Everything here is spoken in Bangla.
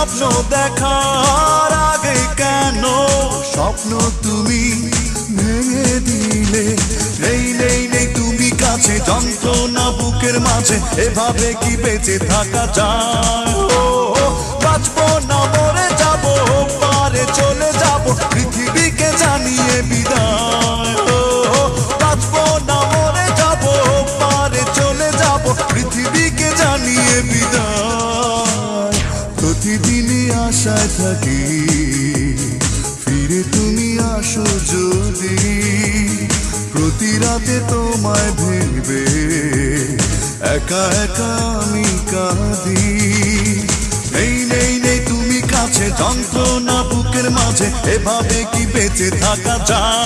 স্বপ্ন দেখার আগে কেন স্বপ্ন তুমি ভেঙে দিলে? নেই নেই নেই তুমি কাছে, যন্ত্রণা বুকের মাঝে, এভাবে কি বেঁচে থাকা যায়? ও বাঁচবো না মরে যাবো, পারে চলে যাবো, পৃথিবীকে জানিয়ে বিদায়। ও বাঁচবো না মরে যাবো, পারে চলে যাবো, পৃথিবীকে জানিয়ে বিদায়। প্রতিদিনই আশায় থাকি ফিরে তুমি আসো যদি, প্রতি রাতে তোমায় ভেবে একা একা আমি কাঁদি। নেই নেই নেই তুমি কাছে, যন্ত্রণা বুকের মাঝে, এভাবে কি বেঁচে থাকা যায়?